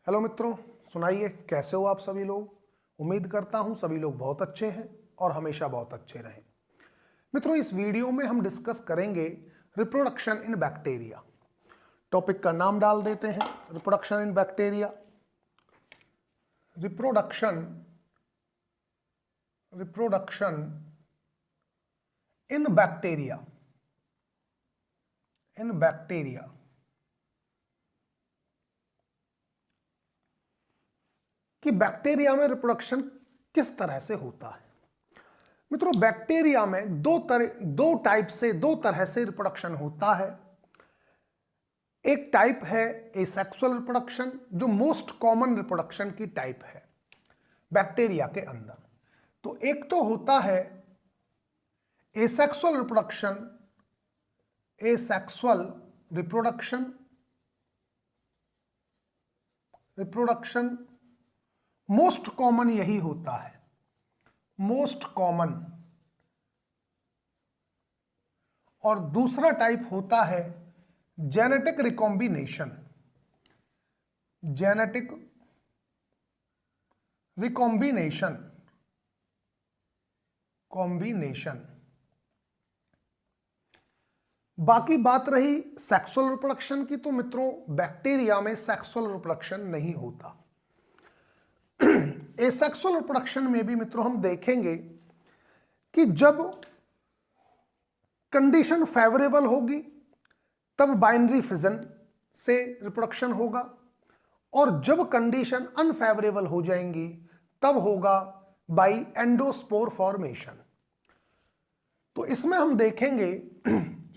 Hello मित्रों, सुनाइए कैसे हो आप सभी लोग। उम्मीद करता हूं सभी लोग बहुत अच्छे हैं और हमेशा बहुत अच्छे रहें। मित्रों, इस वीडियो में हम डिस्कस करेंगे रिप्रोडक्शन इन बैक्टीरिया। टॉपिक का नाम डाल देते हैं reproduction in bacteria. Reproduction in bacteria कि बैक्टीरिया में रिप्रोडक्शन किस तरह से होता है। मित्रों, बैक्टीरिया में दो तरह से रिप्रोडक्शन होता है। एक टाइप है एसेक्सुअल रिप्रोडक्शन, जो मोस्ट कॉमन रिप्रोडक्शन की टाइप है बैक्टीरिया के अंदर। तो एक तो होता है एसेक्सुअल रिप्रोडक्शन मोस्ट कॉमन यही होता है, मोस्ट कॉमन। और दूसरा टाइप होता है जेनेटिक रिकॉम्बिनेशन। बाकी बात रही सेक्सुअल रिप्रोडक्शन की, तो मित्रों बैक्टीरिया में सेक्सुअल रिप्रोडक्शन नहीं होता। एसेक्सुअल रिप्रोडक्शन में भी मित्रों हम देखेंगे कि जब कंडीशन फेवरेबल होगी तब बाइनरी फिजन से रिप्रोडक्शन होगा, और जब कंडीशन अनफेवरेबल हो जाएंगी तब होगा बाई एंडोस्पोर फॉर्मेशन। तो इसमें हम देखेंगे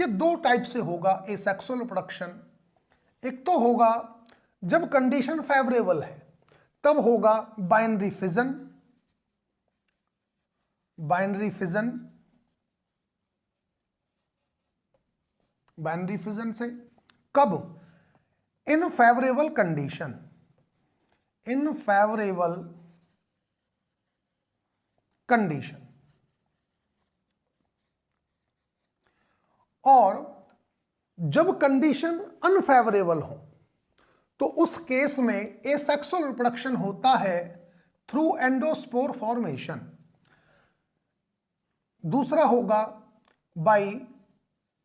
ये दो टाइप से होगा एसेक्सुअल रिप्रोडक्शन। एक तो होगा जब कंडीशन फेवरेबल है तब होगा बाइनरी फिजन से। कब? इन फेवरेबल कंडीशन। और जब कंडीशन अनफेवरेबल हो तो उस केस में एसेक्सुअल रिप्रोडक्शन होता है थ्रू एंडोस्पोर फॉर्मेशन। दूसरा होगा बाय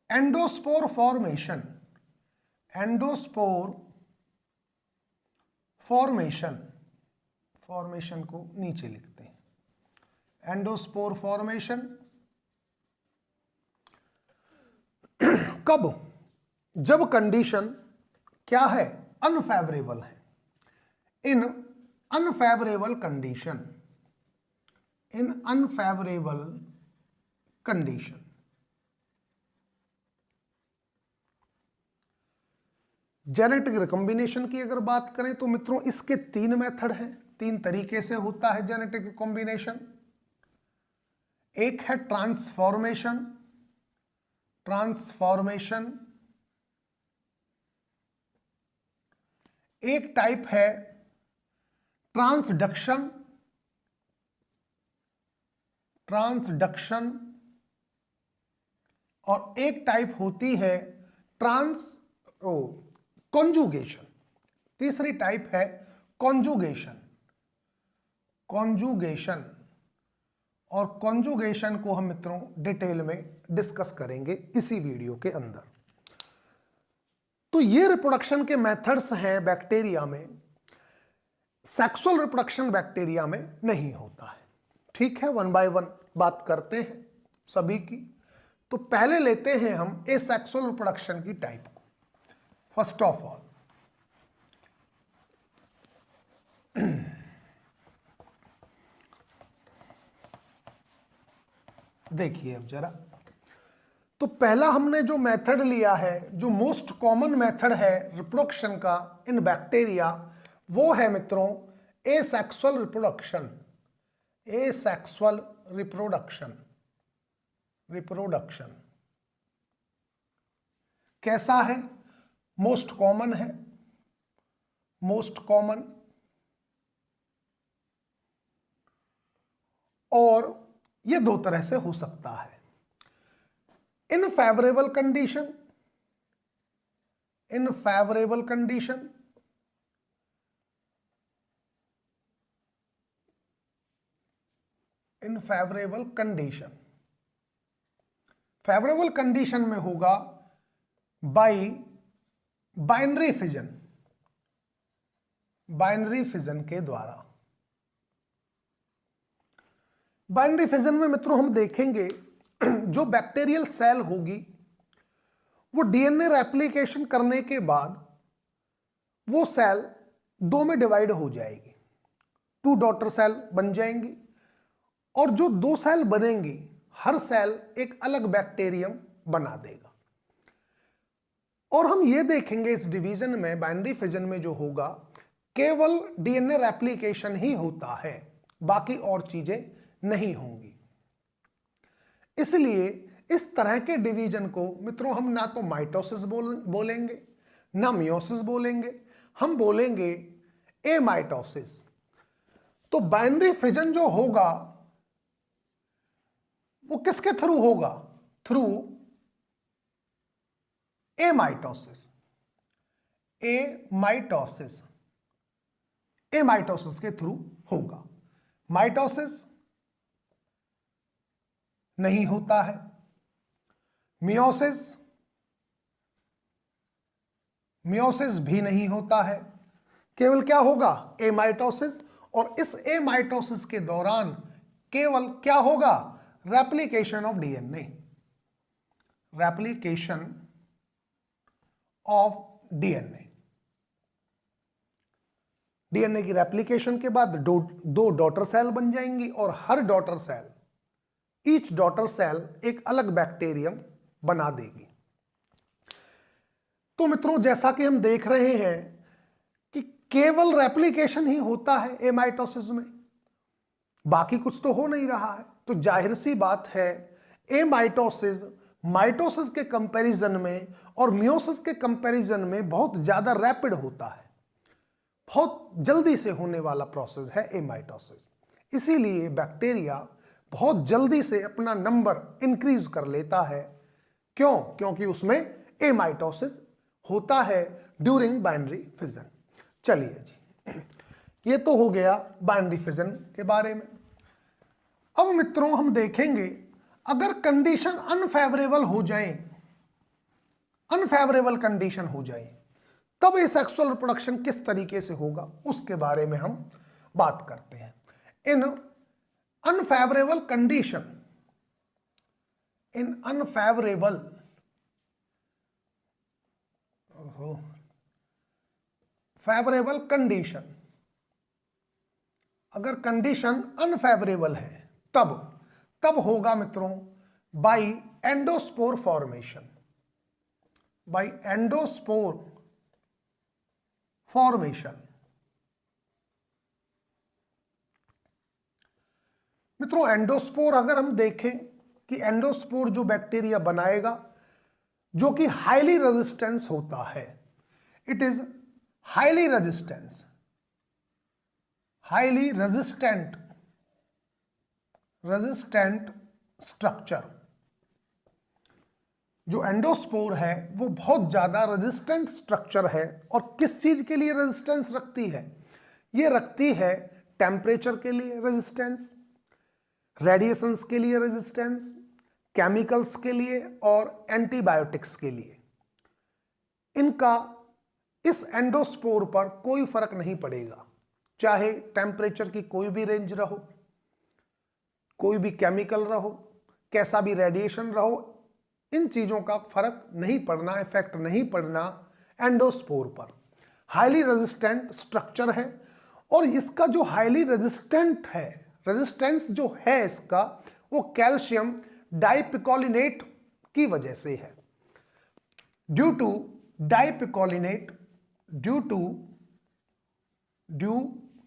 एंडोस्पोर फॉर्मेशन को नीचे लिखते हैं, एंडोस्पोर फॉर्मेशन। कब? जब कंडीशन क्या है? अनफेवरेबल है। इन अनफेवरेबल कंडीशन जेनेटिक रिकॉम्बिनेशन की अगर बात करें तो मित्रों इसके तीन मेथड हैं, तीन तरीके से होता है जेनेटिक रिकॉम्बिनेशन। एक है ट्रांसफॉर्मेशन, एक टाइप है ट्रांसडक्शन, और एक टाइप होती है कॉन्जुगेशन। तीसरी टाइप है कॉन्जुगेशन। और कॉन्जुगेशन को हम मित्रों डिटेल में डिस्कस करेंगे इसी वीडियो के अंदर। तो ये रिप्रोडक्शन के मेथड्स हैं बैक्टीरिया में। सेक्सुअल रिप्रोडक्शन बैक्टीरिया में नहीं होता है। ठीक है, वन बाय वन बात करते हैं सभी की। तो पहले लेते हैं हम एसेक्सुअल रिप्रोडक्शन की टाइप को। फर्स्ट ऑफ ऑल देखिए अब जरा, तो पहला हमने जो मेथड लिया है, जो मोस्ट कॉमन मेथड है रिप्रोडक्शन का इन बैक्टीरिया, वो है मित्रों एसेक्सुअल रिप्रोडक्शन। कैसा है? मोस्ट कॉमन है, और ये दो तरह से हो सकता है। इन favourable condition in favourable condition, favourable condition में होगा by binary fission, binary fission के द्वारा। बाइनरी फिजन में मित्रों हम देखेंगे जो बैक्टीरियल सेल होगी वो डीएनए रेप्लिकेशन करने के बाद वो सेल दो में डिवाइड हो जाएगी, 2 डॉटर सेल बन जाएंगी और जो 2 सेल बनेंगी हर सेल एक अलग बैक्टीरियम बना देगा। और हम ये देखेंगे इस डिवीजन में, बाइनरी फिजन में जो होगा केवल डीएनए रेप्लिकेशन ही होता है, बाकी और चीजें नहीं होंगी। इसलिए इस तरह के डिवीजन को मित्रों हम ना तो माइटोसिस बोलेंगे ना मियोसिस बोलेंगे, हम बोलेंगे एमाइटोसिस। तो बाइनरी फिजन जो होगा वो किसके थ्रू होगा? थ्रू एमाइटोसिस, एमाइटोसिस, एमाइटोसिस के थ्रू होगा। माइटोसिस नहीं होता है, मियोसिस, मियोसिस भी नहीं होता है, केवल क्या होगा? एमाइटोसिस। और इस एमाइटोसिस के दौरान केवल क्या होगा? Replication of DNA, replication of DNA. DNA की रेप्लिकेशन के बाद दो डॉटर सेल बन जाएंगी और हर daughter cell, each daughter cell एक अलग बैक्टीरियम बना देगी। तो मित्रों जैसा कि हम देख रहे हैं कि केवल रेप्लिकेशन ही होता है एमाइटोसिस में, बाकी कुछ तो हो नहीं रहा है। तो जाहिर सी बात है एमाइटोसिस माइटोसिस के कंपैरिजन में और मियोसिस के कंपैरिजन में बहुत ज्यादा रैपिड होता है, बहुत जल्दी से होने वाला प्रोसेस है एमाइटोसिस। इसीलिए बैक्टीरिया बहुत जल्दी से अपना नंबर इंक्रीज कर लेता है। क्यों? क्योंकि उसमें एमाइटोसिस होता है ड्यूरिंग बाइनरी फिजन। चलिए जी, ये तो हो गया बाइनरी फिजन के बारे में। अब मित्रों हम देखेंगे अगर कंडीशन अनफेवरेबल हो जाए, अनफेवरेबल कंडीशन हो जाए, तब ये सेक्सुअल रिप्रोडक्शन किस तरीके से होगा उसके बारे में हम बात करते हैं। इन अनफेवरेबल कंडीशन, इन अनफेवरेबल फेवरेबल कंडीशन, अगर कंडीशन अनफेवरेबल है तब होगा मित्रों by endospore formation, by endospore formation. मित्रों एंडोस्पोर अगर हम देखें कि एंडोस्पोर जो बैक्टीरिया बनाएगा जो कि हाईली रेजिस्टेंस होता है, it is highly resistance, highly resistant, resistant structure. जो एंडोस्पोर है वो बहुत ज्यादा रेजिस्टेंट स्ट्रक्चर है। और किस चीज के लिए रेजिस्टेंस रखती है? ये रखती है टेम्परेचर के लिए रेजिस्टेंस, रेडिएशंस के लिए रेजिस्टेंस, केमिकल्स के लिए और एंटीबायोटिक्स के लिए। इनका इस एंडोस्पोर पर कोई फर्क नहीं पड़ेगा, चाहे टेम्परेचर की कोई भी रेंज रहो, कोई भी केमिकल रहो, कैसा भी रेडिएशन रहो, इन चीजों का फर्क नहीं पड़ना, इफेक्ट नहीं पड़ना एंडोस्पोर पर। हाईली रेजिस्टेंट स्ट्रक्चर है और इसका जो हाईली रेजिस्टेंट है, रेजिस्टेंस जो है इसका, वो कैल्शियम डाइपिकोलिनेट की वजह से है। Due to dipicolinate, due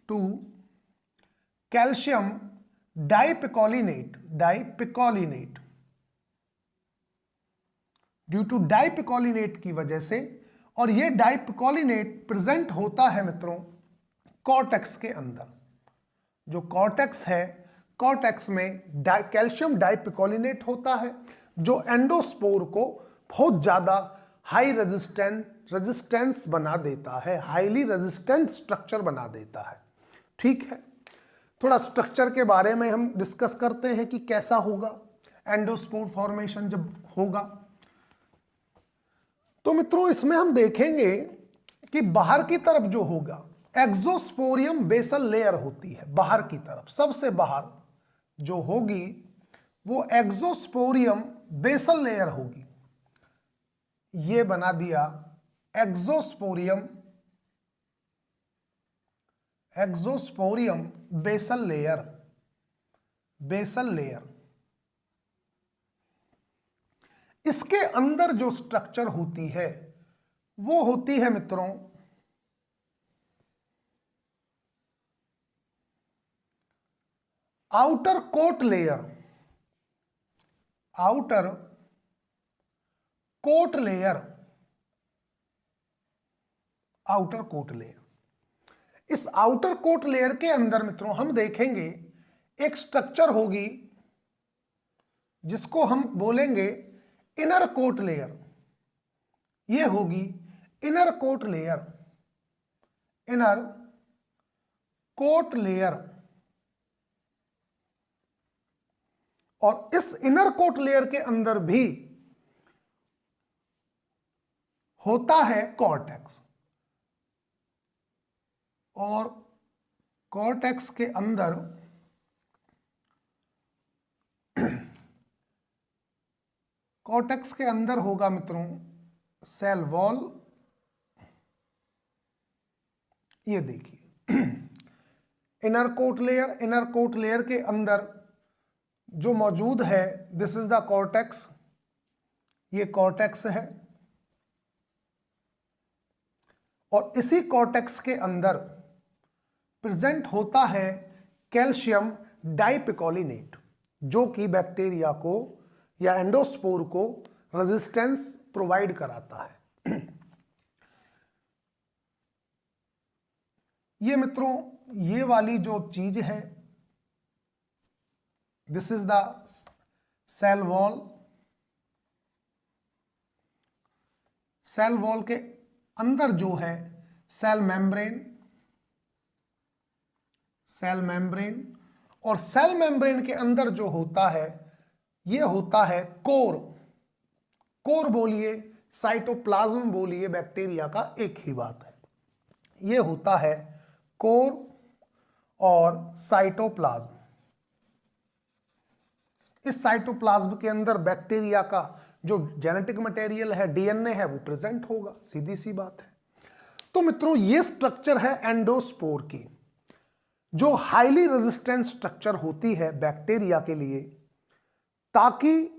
to calcium dipicolinate, dipicolinate, due to dipicolinate की वजह से। और ये डाइपिकोलिनेट प्रेजेंट होता है मित्रों कॉर्टेक्स के अंदर। जो कॉर्टेक्स है, कॉर्टेक्स में कैल्शियम डाइपिकोलिनेट होता है जो एंडोस्पोर को बहुत ज्यादा हाई रेजिस्टेंस बना देता है, हाईली रेजिस्टेंट स्ट्रक्चर बना देता है। ठीक है, थोड़ा स्ट्रक्चर के बारे में हम डिस्कस करते हैं कि कैसा होगा एंडोस्पोर फॉर्मेशन जब होगा। तो मित्रों इसमें हम देखेंगे कि बाहर की तरफ जो होगा एक्सोस्पोरियम बेसल लेयर होती है, बाहर की तरफ सबसे बाहर जो होगी वो एक्सोस्पोरियम बेसल लेयर होगी। ये बना दिया एक्सोस्पोरियम बेसल लेयर, बेसल लेयर। इसके अंदर जो स्ट्रक्चर होती है वो होती है मित्रों outer coat layer, outer coat layer, outer coat layer. इस आउटर कोट लेयर के अंदर मित्रों हम देखेंगे एक स्ट्रक्चर होगी जिसको हम बोलेंगे इनर कोट लेयर। ये होगी inner coat layer, inner coat layer. और इस इनर कोट लेयर के अंदर भी होता है कॉर्टेक्स, और कॉर्टेक्स के अंदर कॉर्टेक्स के अंदर होगा मित्रों सेल वॉल। ये देखिए inner coat layer, inner coat layer के अंदर जो मौजूद है दिस इज द कॉर्टेक्स, ये कॉर्टेक्स है। और इसी कॉर्टेक्स के अंदर प्रेजेंट होता है कैल्शियम डाइपिकोलिनेट, जो कि बैक्टीरिया को या एंडोस्पोर को रेजिस्टेंस प्रोवाइड कराता है। ये मित्रों ये वाली जो चीज है this is the cell wall. Cell wall के अंदर जो है सेल मेम्ब्रेन, सेल मेम्ब्रेन। और सेल मेम्ब्रेन के अंदर जो होता है ये होता है कोर। कोर बोलिए साइटोप्लाज्म बोलिए, बैक्टीरिया का एक ही बात है। ये होता है कोर और साइटोप्लाज्म। इस साइटोप्लाज्म के अंदर बैक्टीरिया का जो जेनेटिक मटेरियल है, डीएनए है, वो प्रेजेंट होगा, सीधी सी बात है। तो मित्रों ये स्ट्रक्चर है एंडोस्पोर की, जो हाईली रेजिस्टेंट स्ट्रक्चर होती है बैक्टीरिया के लिए, ताकि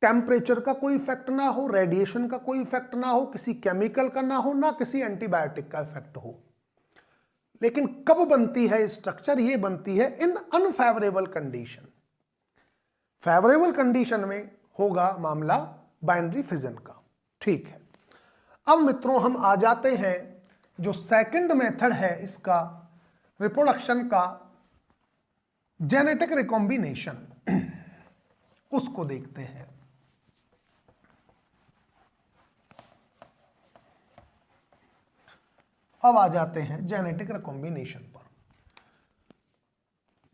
टेम्परेचर का कोई इफेक्ट ना हो, रेडिएशन का कोई इफेक्ट ना हो, किसी केमिकल का ना हो, ना किसी एंटीबायोटिक का इफेक्ट हो। लेकिन कब बनती है स्ट्रक्चर? ये बनती है इन अनफेवरेबल कंडीशन। फेवरेबल कंडीशन में होगा मामला बाइनरी फिजन का। ठीक है, अब मित्रों हम आ जाते हैं जो सेकंड मेथड है इसका रिप्रोडक्शन का, जेनेटिक रिकॉम्बिनेशन, उसको देखते हैं। अब आ जाते हैं जेनेटिक रिकॉम्बिनेशन पर।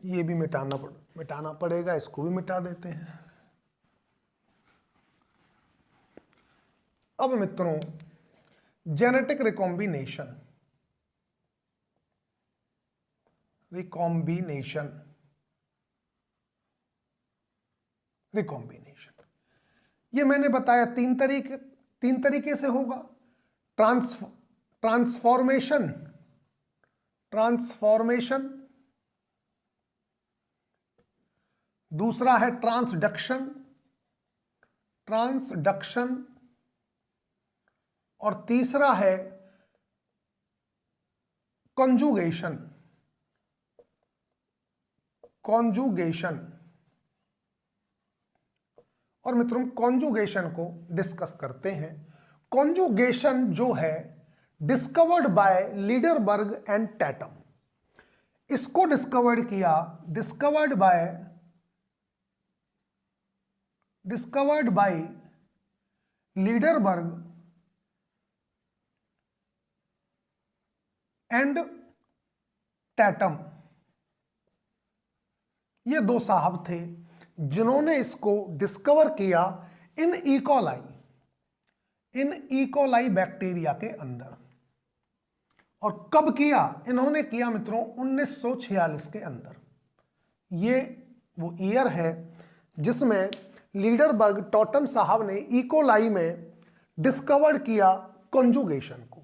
ये भी मिटाना पड़ेगा, इसको भी मिटा देते हैं। अब मित्रों जेनेटिक रिकॉम्बिनेशन, रिकॉम्बिनेशन ये मैंने बताया तीन तरीके से होगा। ट्रांसफॉर्मेशन, दूसरा है ट्रांसडक्शन, और तीसरा है कॉन्जुगेशन। और मित्रों कॉन्जुगेशन को डिस्कस करते हैं। कॉन्जुगेशन जो है discovered by Lederberg and Tatum, इसको discovered by Lederberg and Tatum. ये दो साहब थे जिन्होंने इसको डिस्कवर किया इन इकोलाई बैक्टीरिया के अंदर। और कब किया? इन्होंने किया मित्रों 1946 के अंदर। ये वो ईयर है जिसमें लीडरबर्ग टॉटन साहब ने इकोलाई में डिस्कवर किया कॉन्जुगेशन को।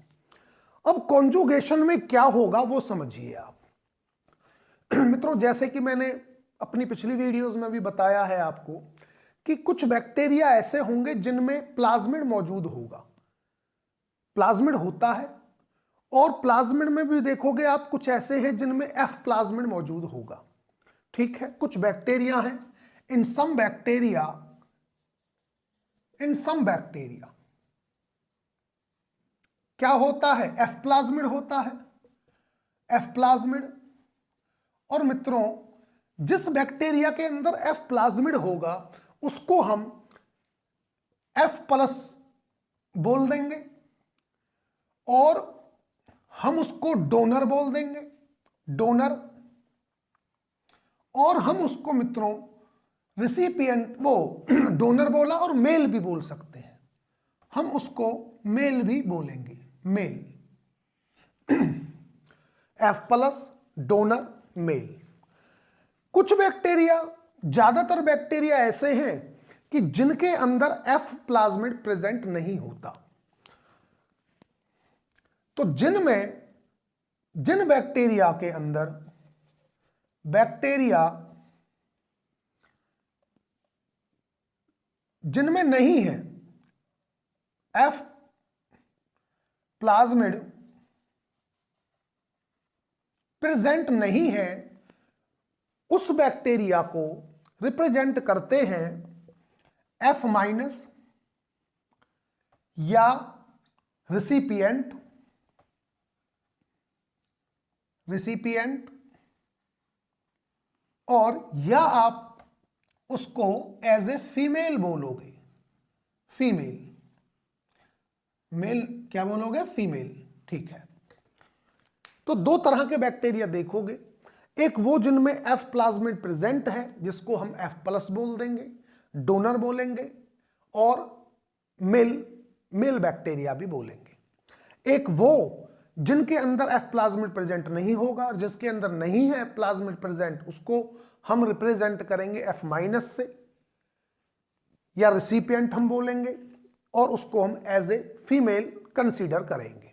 अब कॉन्जुगेशन में क्या होगा वो समझिए आप। मित्रों, जैसे कि मैंने अपनी पिछली वीडियोस में भी बताया है आपको कि कुछ बैक्टीरिया ऐसे होंगे जिनमें प्लाज्मिड मौजूद होगा, प्लाज्मिड होता है, और प्लाज्मिड में भी देखोगे आप कुछ ऐसे हैं जिनमें एफ प्लाज्मिड मौजूद होगा। ठीक है, कुछ बैक्टीरिया हैं, इन सम बैक्टीरिया क्या होता है? एफ प्लाज्मिड होता है, एफ प्लाज्मिड। और मित्रों, जिस बैक्टीरिया के अंदर एफ प्लाज्मिड होगा उसको हम एफ प्लस बोल देंगे, और हम उसको डोनर बोल देंगे, डोनर। और हम उसको मित्रों रिसिपिएंट, वो डोनर बोला और मेल भी बोल सकते हैं, हम उसको मेल भी बोलेंगे, male. F plus, donor, male. कुछ बैक्टीरिया, ज्यादातर बैक्टीरिया ऐसे हैं कि जिनके अंदर एफ प्लाज्मिड प्रेजेंट नहीं होता। तो जिन बैक्टीरिया के अंदर जिनमें नहीं है एफ प्लाज्मिड प्रेजेंट नहीं है, उस बैक्टीरिया को रिप्रेजेंट करते हैं एफ माइनस या रिसिपिएंट, और या आप उसको एज ए फीमेल बोलोगे, फीमेल। मेल क्या बोलोगे? फीमेल। ठीक है, तो दो तरह के बैक्टीरिया देखोगे, एक वो जिनमें एफ प्लाज्मिड प्रेजेंट है जिसको हम एफ प्लस बोल देंगे, डोनर बोलेंगे, और मेल बैक्टीरिया भी बोलेंगे। एक वो जिनके अंदर एफ प्लाज्मिड प्रेजेंट नहीं होगा, और जिसके अंदर नहीं है एफ प्लाज्मिड प्रेजेंट उसको हम रिप्रेजेंट करेंगे एफ माइनस से, या रिसिपिएंट हम बोलेंगे, और उसको हम एज ए फीमेल कंसीडर करेंगे।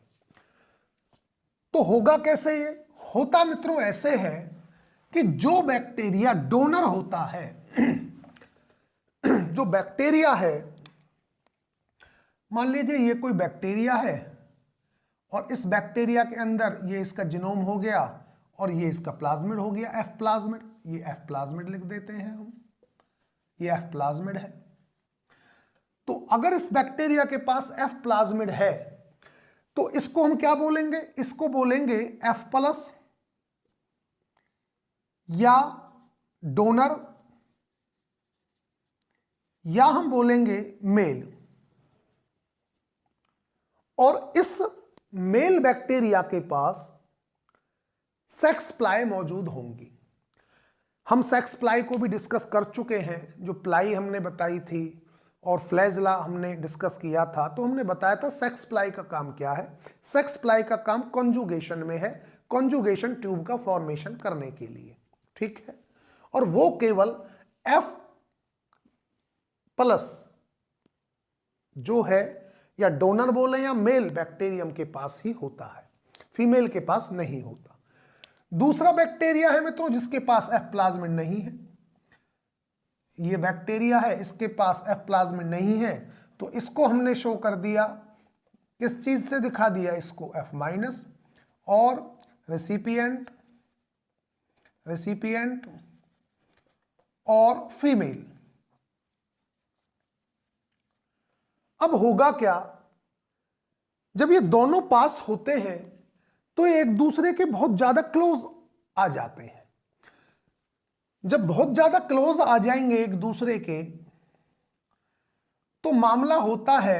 तो होगा कैसे? ये होता मित्रों ऐसे है कि जो बैक्टीरिया डोनर होता है, जो बैक्टीरिया है, मान लीजिए ये कोई बैक्टीरिया है और इस बैक्टीरिया के अंदर ये इसका जीनोम हो गया और ये इसका प्लाज्मिड हो गया, एफ प्लाज्मिड। ये एफ प्लाज्मिड लिख देते हैं हम, ये एफ प्लाज्मिड है। तो अगर इस बैक्टीरिया के पास एफ प्लाज्मिड है तो इसको हम क्या बोलेंगे? इसको बोलेंगे एफ प्लस या डोनर, या हम बोलेंगे मेल। और इस मेल बैक्टीरिया के पास सेक्स प्लाई मौजूद होंगी। हम सेक्स प्लाई को भी डिस्कस कर चुके हैं, जो प्लाई हमने बताई थी और फ्लैजला हमने डिस्कस किया था। तो हमने बताया था सेक्स प्लाई का काम क्या है। सेक्स प्लाई का काम कॉन्जुगेशन में है, कॉन्जुगेशन ट्यूब का फॉर्मेशन करने के लिए। ठीक है, और वो केवल एफ प्लस जो है, या डोनर बोले या मेल बैक्टीरियम के पास ही होता है, फीमेल के पास नहीं होता। दूसरा बैक्टीरिया है मित्रों जिसके पास एफ प्लाज्मिड नहीं है। ये बैक्टीरिया है, इसके पास एफ प्लाज्मिड नहीं है, तो इसको हमने शो कर दिया, किस चीज से दिखा दिया? इसको एफ माइनस और रेसिपिएंट और फीमेल। अब होगा क्या? जब ये दोनों पास होते हैं तो ये एक दूसरे के बहुत ज्यादा क्लोज आ जाते हैं। जब बहुत ज्यादा क्लोज आ जाएंगे एक दूसरे के, तो मामला होता है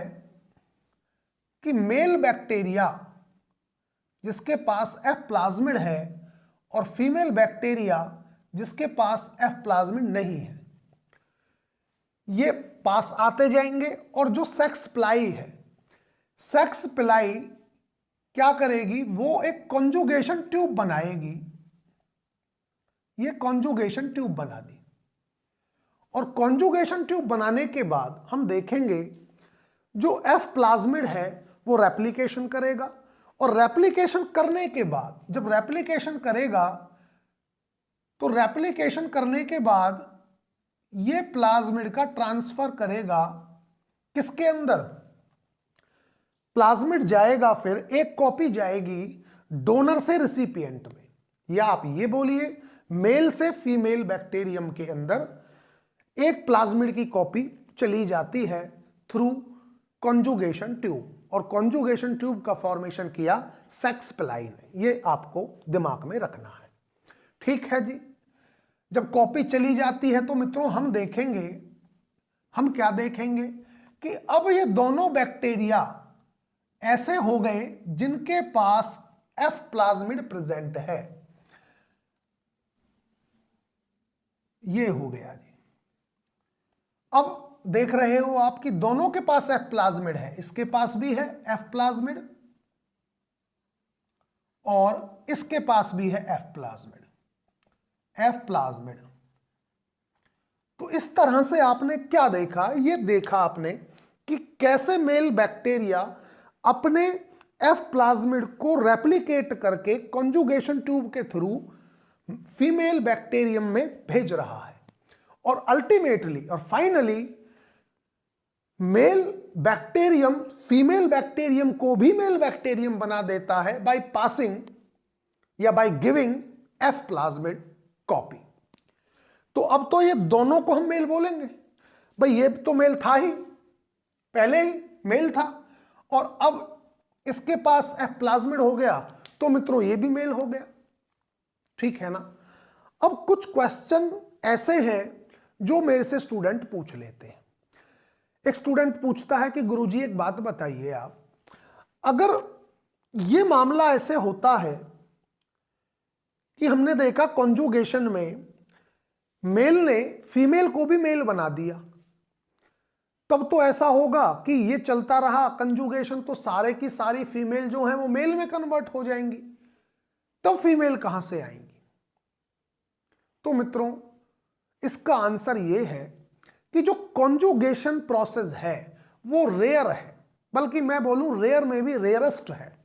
कि मेल बैक्टीरिया जिसके पास एफ प्लाज्मिड है और फीमेल बैक्टीरिया जिसके पास एफ प्लाज्मिड नहीं है, ये पास आते जाएंगे और जो सेक्स प्लाई है, सेक्स प्लाई क्या करेगी, वो एक कॉन्जुगेशन ट्यूब बनाएगी। ये कॉन्जुगेशन ट्यूब बना दी और कॉन्जुगेशन ट्यूब बनाने के बाद हम देखेंगे जो एफ प्लाज्मिड है वो रेप्लिकेशन करेगा और रेप्लिकेशन करने के बाद, जब रेप्लिकेशन करेगा तो रेप्लिकेशन करने के बाद ये प्लाज्मिड का ट्रांसफर करेगा किसके अंदर, प्लाज्मिड जाएगा, फिर एक कॉपी जाएगी डोनर से रिसिपिएंट में, या आप ये बोलिए मेल से फीमेल बैक्टीरियम के अंदर एक प्लाज्मिड की कॉपी चली जाती है थ्रू कॉन्जुगेशन ट्यूब, और कॉन्जुगेशन ट्यूब का फॉर्मेशन किया सेक्स प्लाई ने। ये आपको दिमाग में रखना है, ठीक है जी। जब कॉपी चली जाती है तो मित्रों हम देखेंगे, हम क्या देखेंगे कि अब ये दोनों बैक्टीरिया ऐसे हो गए जिनके पास एफ प्लाज्मिड प्रेजेंट है। ये हो गया जी। अब देख रहे हो आप कि दोनों के पास एफ प्लाज्मिड है, इसके पास भी है एफ प्लाज्मिड और इसके पास भी है एफ प्लाज्मिड। तो इस तरह से आपने क्या देखा, ये देखा आपने कि कैसे मेल बैक्टीरिया अपने एफ प्लाज्मिड को रेप्लिकेट करके कॉन्जुगेशन ट्यूब के थ्रू फीमेल बैक्टीरियम में भेज रहा है और अल्टीमेटली और finally male bacterium female bacterium को भी मेल बैक्टीरियम बना देता है बाय पासिंग या by giving F plasmid copy. तो अब तो ये दोनों को हम मेल बोलेंगे, भाई ये तो मेल था ही, पहले ही मेल था और अब इसके पास एफ प्लाज्मिड हो गया तो मित्रों ये भी मेल हो गया, ठीक है ना। अब कुछ क्वेश्चन ऐसे हैं जो मेरे से स्टूडेंट पूछ लेते हैं। एक स्टूडेंट पूछता है कि गुरुजी एक बात बताइए आप, अगर ये मामला ऐसे होता है कि हमने देखा कॉन्जुगेशन में मेल ने फीमेल को भी मेल बना दिया, तब तो ऐसा होगा कि ये चलता रहा कंजुगेशन तो सारे की सारी फीमेल जो है वो मेल में कन्वर्ट हो जाएंगी, तब फीमेल कहां से आएंगी। तो मित्रों इसका आंसर ये है कि जो कॉन्जुगेशन प्रोसेस है वो रेयर है, बल्कि मैं बोलूं रेयर में भी रेयरेस्ट है,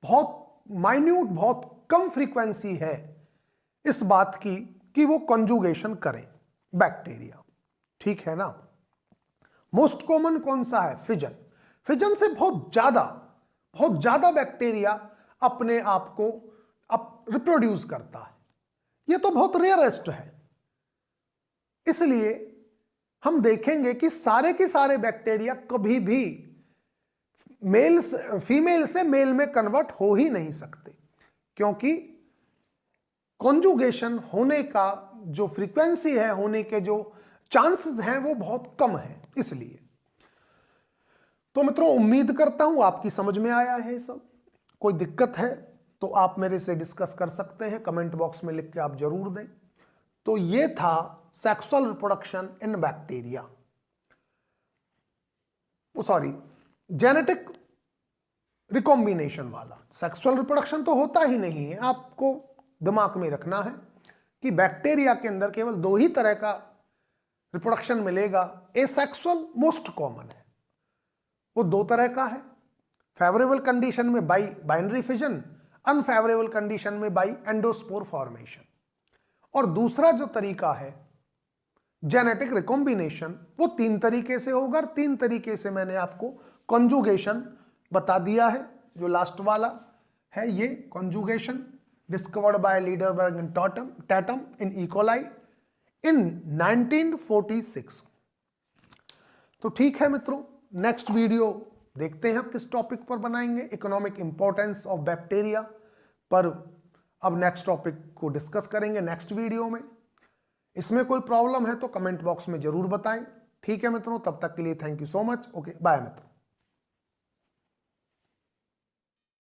बहुत माइन्यूट, बहुत कम फ्रीक्वेंसी है इस बात की कि वो कॉन्जुगेशन करें बैक्टीरिया, ठीक है ना। मोस्ट कॉमन कौन सा है, फिजन। फिजन से बहुत ज्यादा बैक्टीरिया अपने आप को रिप्रोड्यूस करता है, ये तो बहुत रेयरेस्ट है। इसलिए हम देखेंगे कि सारे के सारे बैक्टीरिया कभी भी फीमेल से मेल में कन्वर्ट हो ही नहीं सकते, क्योंकि कॉन्जुगेशन होने का जो फ्रीक्वेंसी है, होने के जो चांसेस हैं वो बहुत कम है। इसलिए तो मित्रों उम्मीद करता हूं आपकी समझ में आया है सब। कोई दिक्कत है तो आप मेरे से डिस्कस कर सकते हैं, कमेंट बॉक्स में लिख के आप जरूर दें। तो ये था sexual reproduction in bacteria, sorry genetic recombination वाला। सेक्सुअल रिप्रोडक्शन तो होता ही नहीं है, आपको दिमाग में रखना है कि बैक्टीरिया के अंदर केवल दो ही तरह का रिप्रोडक्शन मिलेगा। एसेक्सुअल मोस्ट कॉमन है, वो दो तरह का है, फेवरेबल कंडीशन में by binary fission, unfavourable condition में बाई एंडोस्पोर फॉर्मेशन। और दूसरा जो तरीका है जेनेटिक रिकॉम्बिनेशन, वो तीन तरीके से होगा, और तीन तरीके से मैंने आपको कॉन्जुगेशन बता दिया है। जो लास्ट वाला है ये conjugation discovered by Lederberg and Tatum in E. Coli in 1946। तो ठीक है मित्रों, नेक्स्ट वीडियो देखते हैं हम किस टॉपिक पर बनाएंगे। इकोनॉमिक इंपॉर्टेंस ऑफ बैक्टीरिया पर अब नेक्स्ट टॉपिक को डिस्कस करेंगे नेक्स्ट वीडियो में। इसमें कोई प्रॉब्लम है तो कमेंट बॉक्स में जरूर बताएं। ठीक है मित्रों, तब तक के लिए thank you so much. Okay bye मित्रों।